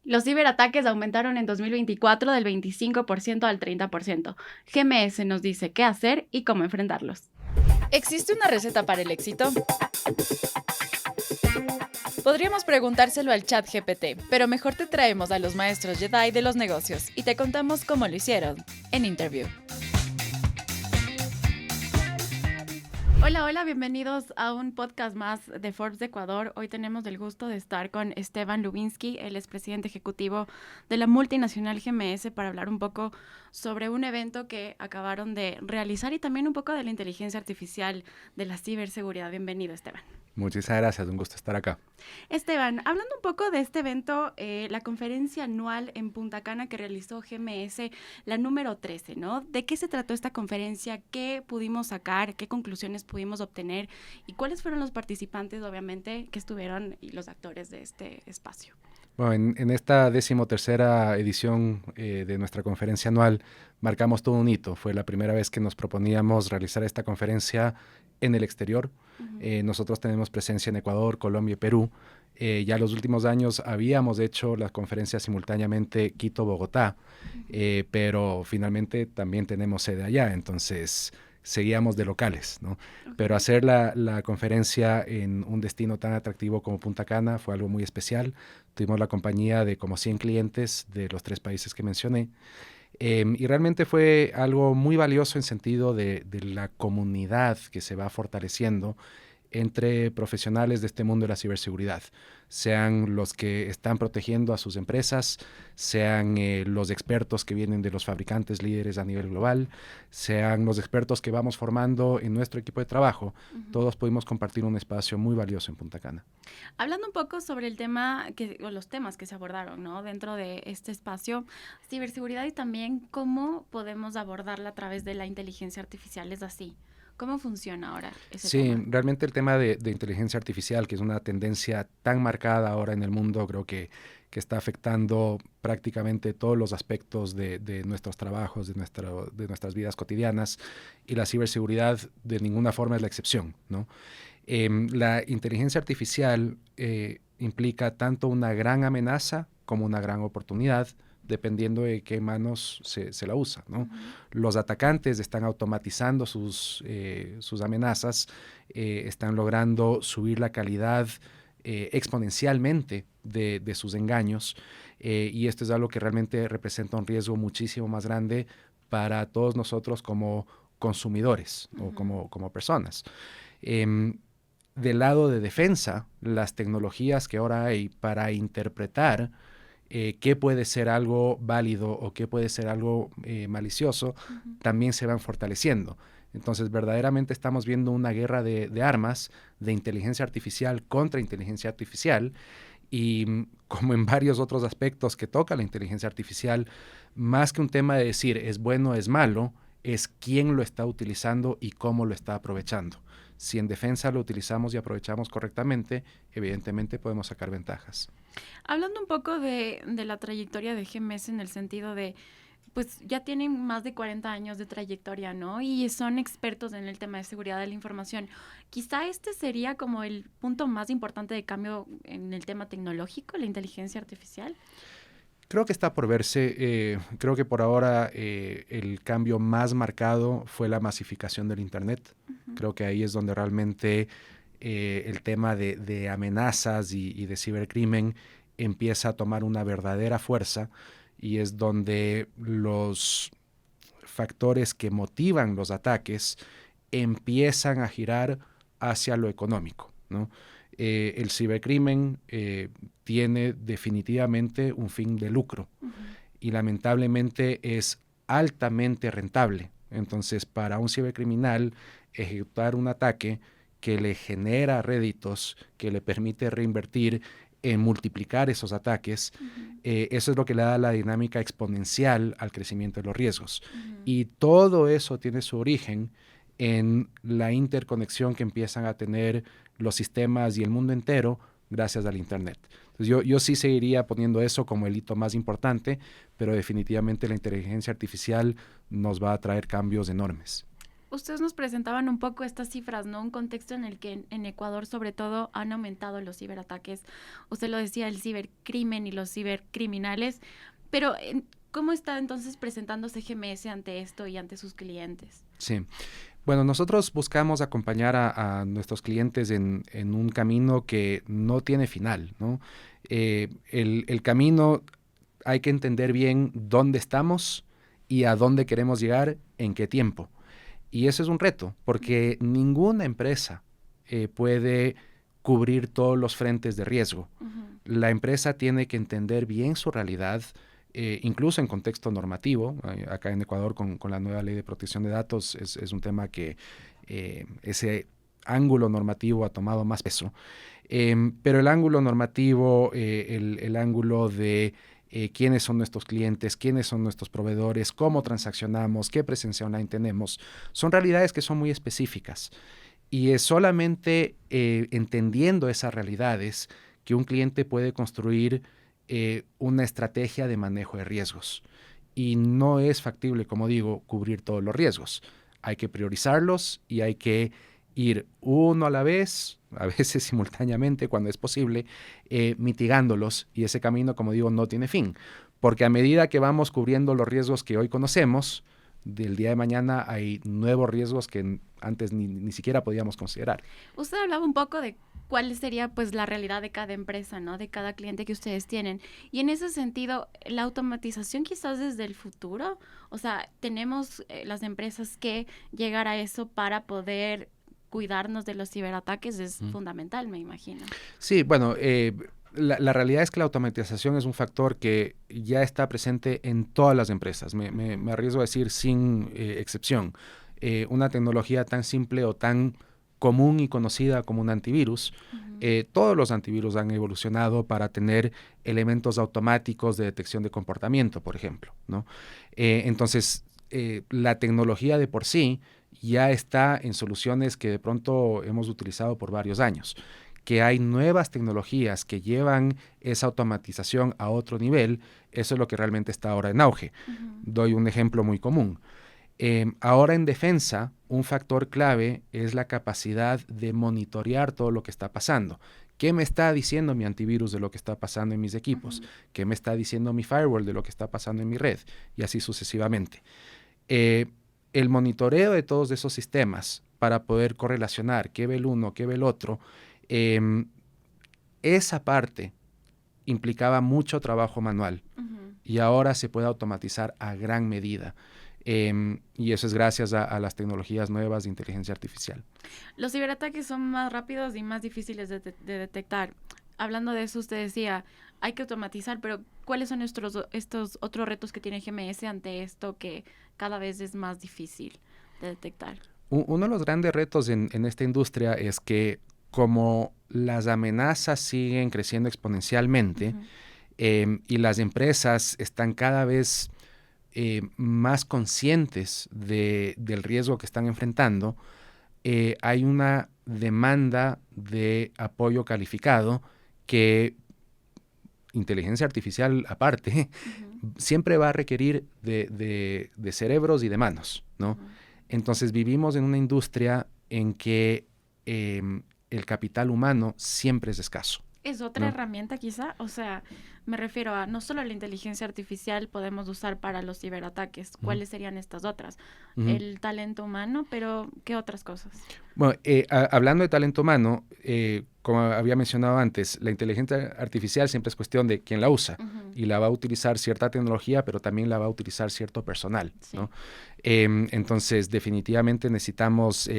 Los ciberataques aumentaron en 2024 del 25% al 30%. GMS nos dice qué hacer y cómo enfrentarlos. ¿Existe una receta para el éxito? Podríamos preguntárselo al chat GPT, pero mejor te traemos a los maestros Jedi de los negocios y te contamos cómo lo hicieron en Interview. Hola, hola, bienvenidos a un podcast más de Forbes de Ecuador. Hoy tenemos el gusto de estar con Esteban Lubinski, él es presidente ejecutivo de la multinacional GMS, para hablar un poco sobre un evento que acabaron de realizar y también un poco de la inteligencia artificial, de la ciberseguridad. Bienvenido, Esteban. Muchísimas gracias, un gusto estar acá. Esteban, hablando un poco de este evento, la conferencia anual en Punta Cana que realizó GMS, la número 13, ¿no? ¿De qué se trató esta conferencia? ¿Qué pudimos sacar? ¿Qué conclusiones pudimos obtener? ¿Y cuáles fueron los participantes, obviamente, que estuvieron y los actores de este espacio? Bueno, en esta 13ª edición de nuestra conferencia anual marcamos todo un hito. Fue la primera vez que nos proponíamos realizar esta conferencia en el exterior. Nosotros tenemos presencia en Ecuador, Colombia y Perú. Ya en los últimos años habíamos hecho las conferencias simultáneamente Quito-Bogotá, pero finalmente también tenemos sede allá, entonces seguíamos de locales, ¿no? Pero hacer la conferencia en un destino tan atractivo como Punta Cana fue algo muy especial. Tuvimos la compañía de como 100 clientes de los 3 países que mencioné. Y realmente fue algo muy valioso en sentido de la comunidad que se va fortaleciendo entre profesionales de este mundo de la ciberseguridad, sean los que están protegiendo a sus empresas, sean los expertos que vienen de los fabricantes líderes a nivel global, sean los expertos que vamos formando en nuestro equipo de trabajo. Todos pudimos compartir un espacio muy valioso en Punta Cana. Hablando un poco sobre el tema, o los temas que se abordaron, ¿no? Dentro de este espacio, ciberseguridad y también cómo podemos abordarla a través de la inteligencia artificial, ¿es así? ¿Cómo funciona ahora ese tema? Sí, realmente el tema de inteligencia artificial, que es una tendencia tan marcada ahora en el mundo, creo que está afectando prácticamente todos los aspectos de nuestros trabajos, de nuestras vidas cotidianas, y la ciberseguridad de ninguna forma es la excepción, ¿no? La inteligencia artificial implica tanto una gran amenaza como una gran oportunidad, dependiendo de qué manos se la usa, ¿no? Los atacantes están automatizando sus amenazas, están logrando subir la calidad exponencialmente de sus engaños, y esto es algo que realmente representa un riesgo muchísimo más grande para todos nosotros como consumidores o como personas. Del lado de defensa, las tecnologías que ahora hay para interpretar qué puede ser algo válido o qué puede ser algo malicioso, también se van fortaleciendo. Entonces, verdaderamente estamos viendo una guerra de armas, de inteligencia artificial contra inteligencia artificial, y como en varios otros aspectos que toca la inteligencia artificial, más que un tema de decir es bueno o es malo, es quién lo está utilizando y cómo lo está aprovechando. Si en defensa lo utilizamos y aprovechamos correctamente, evidentemente podemos sacar ventajas. Hablando un poco de la trayectoria de GMS en el sentido de, pues ya tienen más de 40 años de trayectoria, ¿no? Y son expertos en el tema de seguridad de la información. Quizá este sería como el punto más importante de cambio en el tema tecnológico, la inteligencia artificial. Creo que está por verse. Creo que por ahora el cambio más marcado fue la masificación del Internet. Creo que ahí es donde realmente el tema de amenazas y de cibercrimen empieza a tomar una verdadera fuerza, y es donde los factores que motivan los ataques empiezan a girar hacia lo económico, ¿no? El cibercrimen tiene definitivamente un fin de lucro y lamentablemente es altamente rentable. Entonces, para un cibercriminal, ejecutar un ataque que le genera réditos, que le permite reinvertir en multiplicar esos ataques, eso es lo que le da la dinámica exponencial al crecimiento de los riesgos. Y todo eso tiene su origen en la interconexión que empiezan a tener los sistemas y el mundo entero gracias al Internet. Entonces yo sí seguiría poniendo eso como el hito más importante, pero definitivamente la inteligencia artificial nos va a traer cambios enormes. Ustedes nos presentaban un poco estas cifras, ¿no? Un contexto en el que en Ecuador, sobre todo, han aumentado los ciberataques. Usted lo decía, el cibercrimen y los cibercriminales. Pero, ¿cómo está entonces presentándose GMS ante esto y ante sus clientes? Sí. Bueno, nosotros buscamos acompañar a nuestros clientes en un camino que no tiene final, ¿no? El camino hay que entender bien dónde estamos y a dónde queremos llegar, en qué tiempo. Y eso es un reto, porque ninguna empresa puede cubrir todos los frentes de riesgo. La empresa tiene que entender bien su realidad, incluso en contexto normativo. Acá en Ecuador, con la nueva ley de protección de datos, es un tema que ese ángulo normativo ha tomado más peso. Pero el ángulo normativo, el ángulo de quiénes son nuestros clientes, quiénes son nuestros proveedores, cómo transaccionamos, qué presencia online tenemos, son realidades que son muy específicas. Y es solamente entendiendo esas realidades que un cliente puede construir una estrategia de manejo de riesgos. Y no es factible, como digo, cubrir todos los riesgos. Hay que priorizarlos y hay que ir uno a la vez, a veces simultáneamente cuando es posible, mitigándolos, y ese camino, como digo, no tiene fin, porque a medida que vamos cubriendo los riesgos que hoy conocemos, del día de mañana hay nuevos riesgos que antes ni siquiera podíamos considerar. Usted hablaba un poco de cuál sería pues la realidad de cada empresa, ¿no? De cada cliente que ustedes tienen. Y en ese sentido, la automatización quizás desde el futuro, o sea, tenemos las empresas que llegar a eso para poder cuidarnos de los ciberataques es fundamental, me imagino. Sí, bueno, la realidad es que la automatización es un factor que ya está presente en todas las empresas. Me arriesgo a decir sin excepción. Una tecnología tan simple o tan común y conocida como un antivirus, todos los antivirus han evolucionado para tener elementos automáticos de detección de comportamiento, por ejemplo, ¿no? Entonces, la tecnología de por sí ya está en soluciones que de pronto hemos utilizado por varios años. Que hay nuevas tecnologías que llevan esa automatización a otro nivel, eso es lo que realmente está ahora en auge. Doy un ejemplo muy común. Ahora en defensa, un factor clave es la capacidad de monitorear todo lo que está pasando. ¿Qué me está diciendo mi antivirus de lo que está pasando en mis equipos? ¿Qué me está diciendo mi firewall de lo que está pasando en mi red? Y así sucesivamente. El monitoreo de todos esos sistemas para poder correlacionar qué ve el uno, qué ve el otro, esa parte implicaba mucho trabajo manual y ahora se puede automatizar a gran medida. Y eso es gracias a las tecnologías nuevas de inteligencia artificial. Los ciberataques son más rápidos y más difíciles de detectar. Hablando de eso, usted decía, hay que automatizar, pero ¿cuáles son estos otros retos que tiene GMS ante esto que cada vez es más difícil de detectar? Uno de los grandes retos en esta industria es que como las amenazas siguen creciendo exponencialmente y las empresas están cada vez más conscientes del riesgo que están enfrentando, hay una demanda de apoyo calificado que inteligencia artificial aparte siempre va a requerir de cerebros y de manos, ¿no? Entonces vivimos en una industria en que el capital humano siempre es escaso. ¿Es otra herramienta quizá? O sea, me refiero a no solo la inteligencia artificial podemos usar para los ciberataques. ¿Cuáles serían estas otras? El talento humano, pero ¿qué otras cosas? Bueno, hablando de talento humano, como había mencionado antes, la inteligencia artificial siempre es cuestión de quién la usa y la va a utilizar cierta tecnología, pero también la va a utilizar cierto personal, ¿no? Entonces, definitivamente necesitamos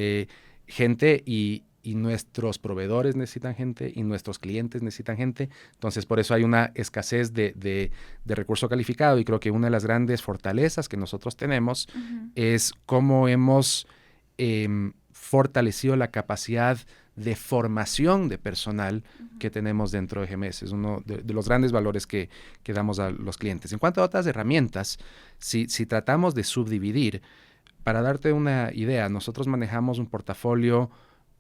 gente y nuestros proveedores necesitan gente y nuestros clientes necesitan gente. Entonces, por eso hay una escasez de recurso calificado y creo que una de las grandes fortalezas que nosotros tenemos es cómo hemos fortalecido la capacidad de formación de personal que tenemos dentro de GMS. Es uno de los grandes valores que damos a los clientes. En cuanto a otras herramientas, si tratamos de subdividir, para darte una idea, nosotros manejamos un portafolio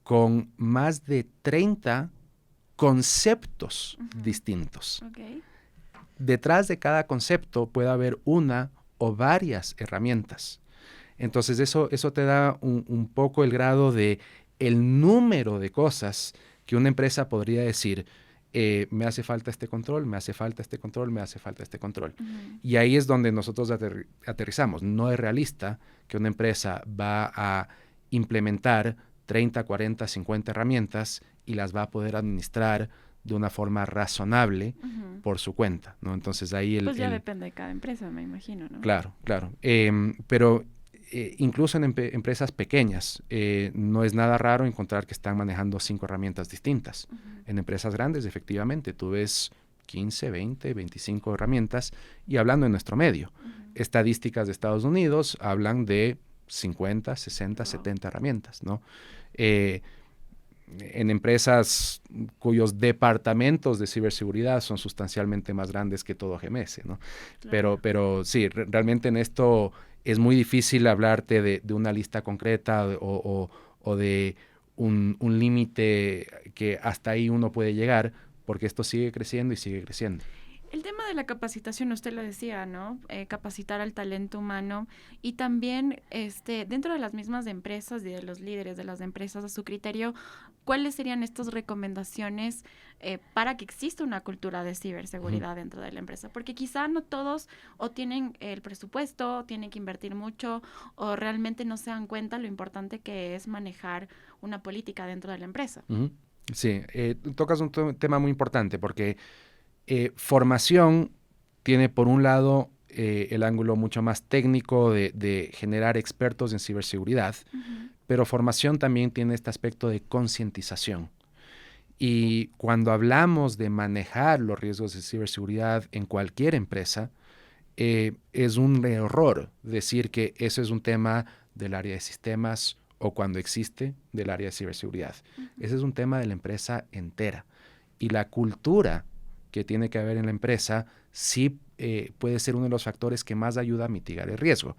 con más de 30 conceptos distintos. Detrás de cada concepto puede haber una o varias herramientas. Entonces eso te da un poco el grado de el número de cosas que una empresa podría decir, me hace falta este control, me hace falta este control, me hace falta este control. Y ahí es donde nosotros aterrizamos. No es realista que una empresa va a implementar 30, 40, 50 herramientas y las va a poder administrar de una forma razonable por su cuenta, ¿no? Entonces ahí Pues ya depende de cada empresa, me imagino, ¿no? Claro. Pero incluso en empresas pequeñas no es nada raro encontrar que están manejando 5 herramientas distintas. En empresas grandes, efectivamente, tú ves 15, 20, 25 herramientas y hablando en nuestro medio. Estadísticas de Estados Unidos hablan de 50, 60, 70 herramientas, ¿no? En empresas cuyos departamentos de ciberseguridad son sustancialmente más grandes que todo GMS, ¿no? Claro. Pero sí, realmente en esto es muy difícil hablarte de una lista concreta o de un límite que hasta ahí uno puede llegar, porque esto sigue creciendo y sigue creciendo. El tema de la capacitación, usted lo decía, ¿no? Capacitar al talento humano y también dentro de las mismas empresas y de los líderes de las empresas, a su criterio, ¿cuáles serían estas recomendaciones para que exista una cultura de ciberseguridad dentro de la empresa? Porque quizá no todos o tienen el presupuesto, o tienen que invertir mucho o realmente no se dan cuenta lo importante que es manejar una política dentro de la empresa. Sí, tocas un tema muy importante porque formación tiene por un lado el ángulo mucho más técnico de generar expertos en ciberseguridad, pero formación también tiene este aspecto de concientización. Y cuando hablamos de manejar los riesgos de ciberseguridad en cualquier empresa, es un error decir que eso es un tema del área de sistemas o cuando existe del área de ciberseguridad. Ese es un tema de la empresa entera. Y la cultura que tiene que haber en la empresa sí puede ser uno de los factores que más ayuda a mitigar el riesgo.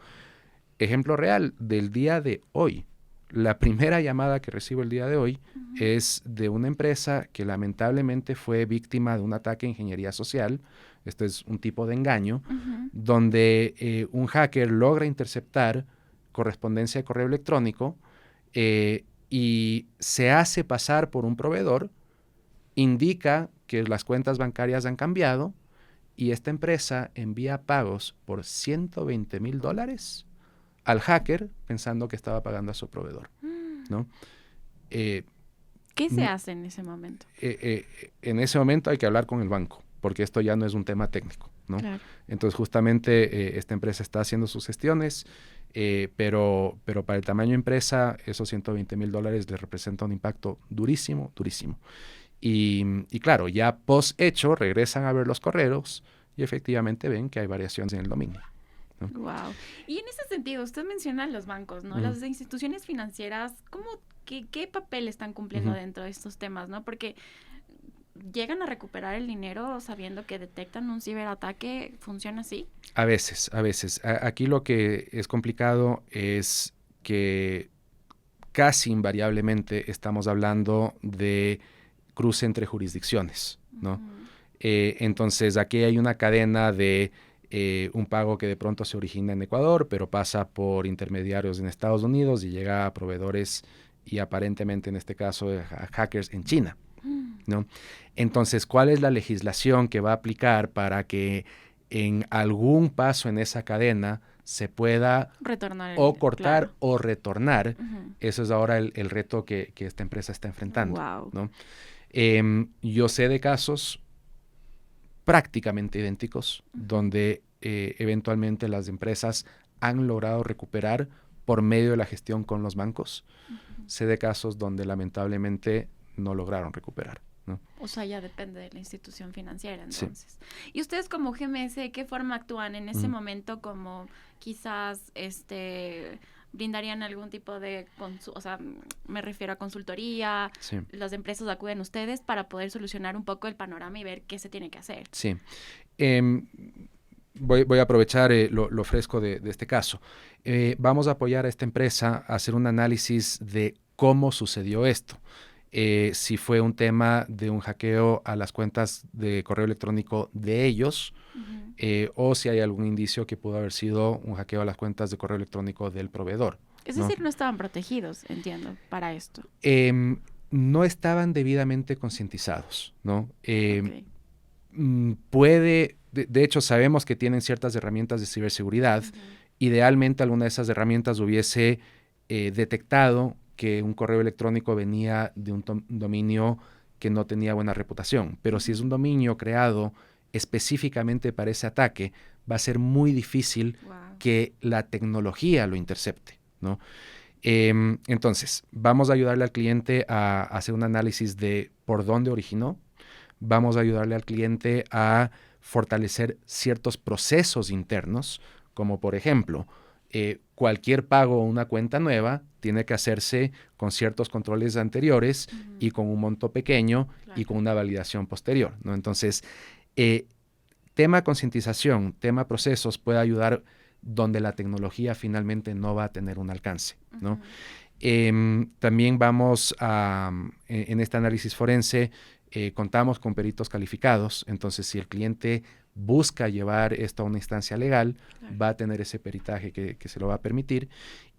Ejemplo real del día de hoy. La primera llamada que recibo el día de hoy es de una empresa que lamentablemente fue víctima de un ataque de ingeniería social. Esto es un tipo de engaño, donde un hacker logra interceptar correspondencia de correo electrónico y se hace pasar por un proveedor, indica que las cuentas bancarias han cambiado y esta empresa envía pagos por $120,000 al hacker pensando que estaba pagando a su proveedor, ¿no? ¿Qué se hace en ese momento? En ese momento hay que hablar con el banco porque esto ya no es un tema técnico, ¿no? Claro. Entonces justamente esta empresa está haciendo sus gestiones, pero para el tamaño de empresa esos $120,000 les representa un impacto durísimo, durísimo. Y claro, ya post hecho regresan a ver los correos y efectivamente ven que hay variaciones en el dominio, ¿no? Wow. Y en ese sentido, usted menciona los bancos, ¿no? Las instituciones financieras, ¿qué papel están cumpliendo dentro de estos temas, ¿no? Porque llegan a recuperar el dinero sabiendo que detectan un ciberataque, ¿funciona así? A veces. Aquí lo que es complicado es que casi invariablemente estamos hablando de cruce entre jurisdicciones, ¿no? Entonces aquí hay una cadena de un pago que de pronto se origina en Ecuador, pero pasa por intermediarios en Estados Unidos y llega a proveedores y aparentemente en este caso a hackers en China, ¿no? Entonces, ¿cuál es la legislación que va a aplicar para que en algún paso en esa cadena se pueda retornar o cortar, claro, o retornar? Eso es ahora el reto que esta empresa está enfrentando, wow, ¿no? Yo sé de casos prácticamente idénticos donde eventualmente las empresas han logrado recuperar por medio de la gestión con los bancos. Sé de casos donde lamentablemente no lograron recuperar, ¿no? O sea, ya depende de la institución financiera, entonces. Sí. ¿Y ustedes como GMS, de qué forma actúan en ese momento? Como quizás brindarían algún tipo de, o sea, me refiero a consultoría, sí, las empresas acuden a ustedes para poder solucionar un poco el panorama y ver qué se tiene que hacer. Sí. Voy a aprovechar lo fresco de este caso. Vamos a apoyar a esta empresa a hacer un análisis de cómo sucedió esto. si fue un tema de un hackeo a las cuentas de correo electrónico de ellos, o si hay algún indicio que pudo haber sido un hackeo a las cuentas de correo electrónico del proveedor. Es decir, no estaban protegidos, entiendo, para esto. No estaban debidamente concientizados, ¿no? Okay. De hecho, sabemos que tienen ciertas herramientas de ciberseguridad. Idealmente, alguna de esas herramientas hubiese detectado que un correo electrónico venía de un dominio que no tenía buena reputación. Pero si es un dominio creado específicamente para ese ataque, va a ser muy difícil que la tecnología lo intercepte, ¿no? Entonces, vamos a ayudarle al cliente a hacer un análisis de por dónde originó. Vamos a ayudarle al cliente a fortalecer ciertos procesos internos, como por ejemplo, cualquier pago o una cuenta nueva tiene que hacerse con ciertos controles anteriores y con un monto pequeño y con una validación posterior, ¿no? Entonces, tema concientización, tema procesos puede ayudar donde la tecnología finalmente no va a tener un alcance, ¿no? También vamos a, en este análisis forense, contamos con peritos calificados, entonces si el cliente busca llevar esto a una instancia legal, va a tener ese peritaje que se lo va a permitir.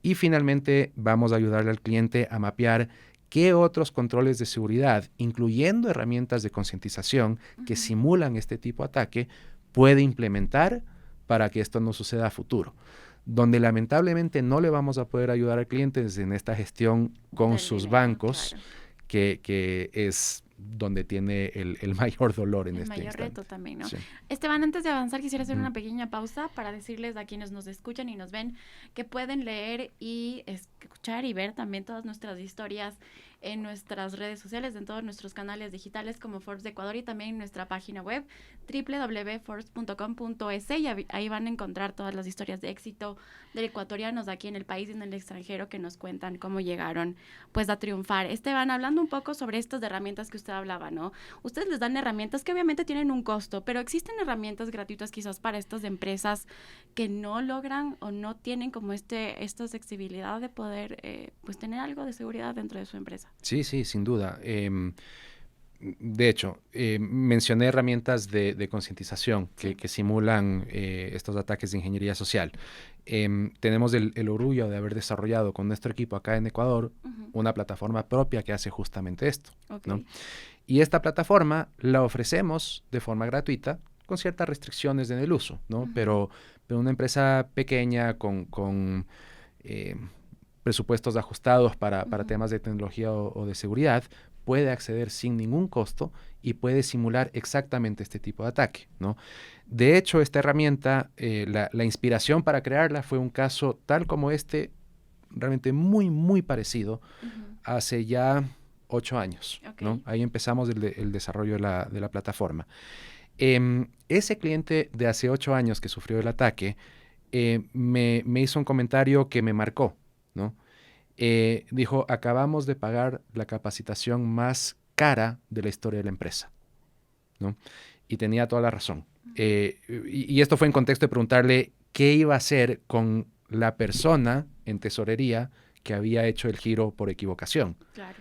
Y finalmente vamos a ayudarle al cliente a mapear qué otros controles de seguridad, incluyendo herramientas de concientización que simulan este tipo de ataque, puede implementar para que esto no suceda a futuro. Donde lamentablemente no le vamos a poder ayudar al cliente es en esta gestión con sus bancos, que es donde tiene el mayor dolor en este instante. El mayor reto también, ¿no? Sí. Esteban, antes de avanzar, quisiera hacer una pequeña pausa para decirles a quienes nos escuchan y nos ven que pueden leer y escuchar y ver también todas nuestras historias en nuestras redes sociales, en todos nuestros canales digitales como Forbes de Ecuador y también en nuestra página web www.forbes.com.es y ahí van a encontrar todas las historias de éxito de ecuatorianos aquí en el país y en el extranjero que nos cuentan cómo llegaron pues a triunfar. Esteban, hablando un poco sobre estas herramientas que usted hablaba, ¿no? Ustedes les dan herramientas que obviamente tienen un costo, pero existen herramientas gratuitas quizás para estas empresas que no logran o no tienen como esta accesibilidad de poder pues tener algo de seguridad dentro de su empresa. Sí, sin duda. De hecho, mencioné herramientas de concientización que simulan estos ataques de ingeniería social. Tenemos el orgullo de haber desarrollado con nuestro equipo acá en Ecuador una plataforma propia que hace justamente esto, ¿no? Y esta plataforma la ofrecemos de forma gratuita con ciertas restricciones en el uso, ¿no? Pero una empresa pequeña con presupuestos ajustados para temas de tecnología o de seguridad puede acceder sin ningún costo y puede simular exactamente este tipo de ataque, ¿no? De hecho, esta herramienta, la inspiración para crearla fue un caso tal como este, realmente muy, muy parecido, hace ya 8 años, ¿no? Ahí empezamos el desarrollo de la plataforma. Ese cliente de hace 8 años que sufrió el ataque me hizo un comentario que me marcó, ¿no? Dijo, acabamos de pagar la capacitación más cara de la historia de la empresa, ¿no? Y tenía toda la razón. Y esto fue en contexto de preguntarle qué iba a hacer con la persona en tesorería que había hecho el giro por equivocación. Claro.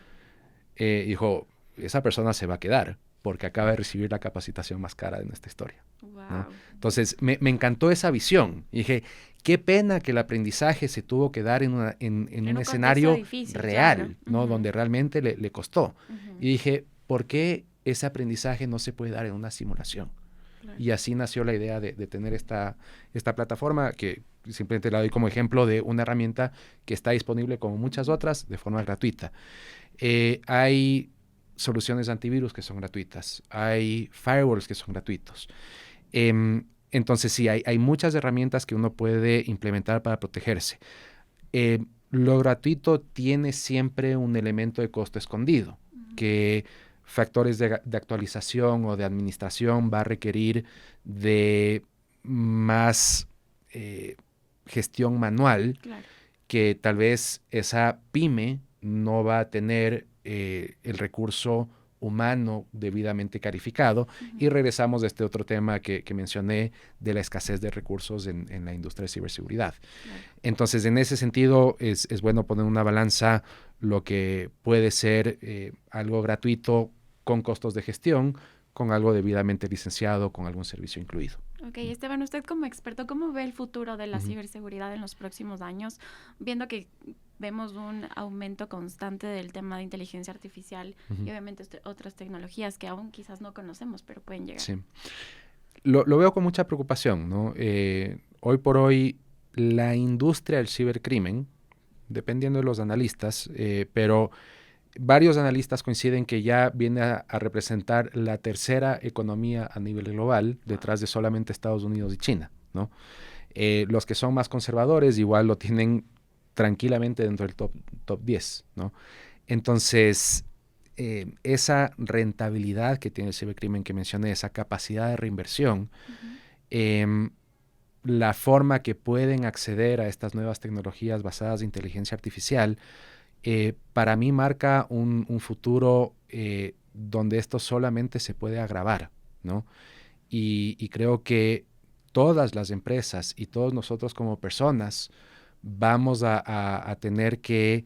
Dijo, esa persona se va a quedar porque acaba de recibir la capacitación más cara de nuestra historia, Wow. ¿no? Entonces, me encantó esa visión. Y dije, qué pena que el aprendizaje se tuvo que dar en un escenario difícil, real, claro. ¿no? Donde realmente le costó. Y dije, ¿por qué ese aprendizaje no se puede dar en una simulación? Claro. Y así nació la idea de tener esta plataforma que simplemente la doy como ejemplo de una herramienta que está disponible como muchas otras de forma gratuita. Hay soluciones antivirus que son gratuitas, hay firewalls que son gratuitos. Entonces sí, hay muchas herramientas que uno puede implementar para protegerse. Lo gratuito tiene siempre un elemento de costo escondido, que factores de actualización o de administración va a requerir de más gestión manual, claro, que tal vez esa pyme no va a tener el recurso humano debidamente calificado. Y regresamos a este otro tema que mencioné de la escasez de recursos en la industria de ciberseguridad. Claro. Entonces, en ese sentido, es bueno poner una balanza lo que puede ser algo gratuito con costos de gestión, con algo debidamente licenciado, con algún servicio incluido. Ok, Esteban, usted como experto, ¿cómo ve el futuro de la ciberseguridad en los próximos años? Viendo que vemos un aumento constante del tema de inteligencia artificial y obviamente otras tecnologías que aún quizás no conocemos, pero pueden llegar. Sí. Lo veo con mucha preocupación, ¿no? Hoy por hoy, la industria del cibercrimen, dependiendo de los analistas, pero varios analistas coinciden que ya viene a representar la tercera economía a nivel global, detrás de solamente Estados Unidos y China, ¿no? Los que son más conservadores igual lo tienen tranquilamente dentro del top 10, ¿no? Entonces, esa rentabilidad que tiene el cibercrimen que mencioné, esa capacidad de reinversión, la forma que pueden acceder a estas nuevas tecnologías basadas en inteligencia artificial, para mí marca un futuro donde esto solamente se puede agravar, ¿no? Y creo que todas las empresas y todos nosotros como personas vamos a tener que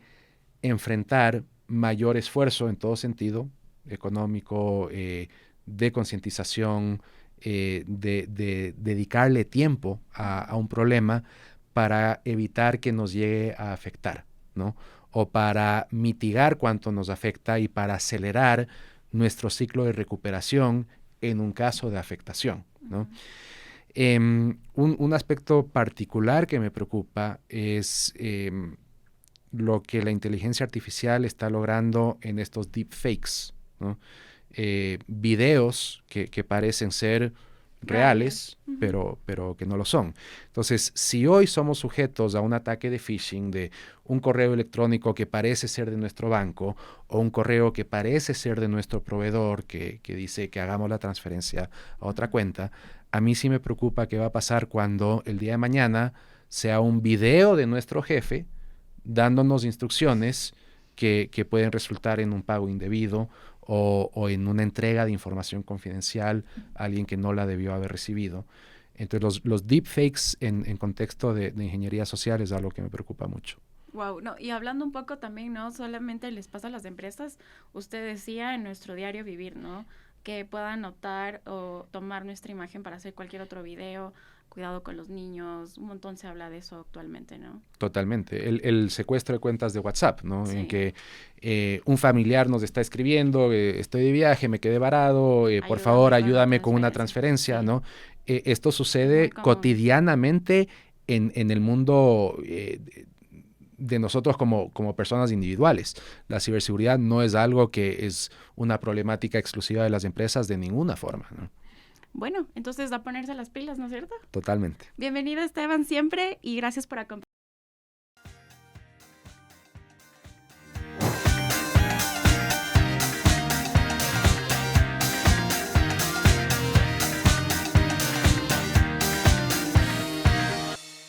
enfrentar mayor esfuerzo en todo sentido, económico, de concientización, de dedicarle tiempo a un problema para evitar que nos llegue a afectar, ¿no? O para mitigar cuánto nos afecta y para acelerar nuestro ciclo de recuperación en un caso de afectación, ¿no? Un aspecto particular que me preocupa es lo que la inteligencia artificial está logrando en estos deepfakes, ¿no? Videos que parecen ser reales, pero que no lo son. Entonces, si hoy somos sujetos a un ataque de phishing, de un correo electrónico que parece ser de nuestro banco o un correo que parece ser de nuestro proveedor que dice que hagamos la transferencia a otra cuenta, a mí sí me preocupa qué va a pasar cuando el día de mañana sea un video de nuestro jefe dándonos instrucciones que pueden resultar en un pago indebido o en una entrega de información confidencial a alguien que no la debió haber recibido. Entonces, los deepfakes en contexto de ingeniería social es algo que me preocupa mucho. Wow, no, y hablando un poco también, no solamente les pasa a las empresas, usted decía en nuestro diario vivir, ¿no? Que puedan notar o tomar nuestra imagen para hacer cualquier otro video, cuidado con los niños, un montón se habla de eso actualmente, ¿no? Totalmente. El secuestro de cuentas de WhatsApp, ¿no? Sí. En que un familiar nos está escribiendo, estoy de viaje, me quedé varado, por favor ayúdame con una transferencia, sí. ¿no? Esto sucede cotidianamente en el mundo de nosotros como personas individuales. La ciberseguridad no es algo que es una problemática exclusiva de las empresas de ninguna forma, ¿no? Bueno, entonces a ponerse las pilas, ¿no es cierto? Totalmente. Bienvenido, Esteban, siempre, y gracias por acompañarnos.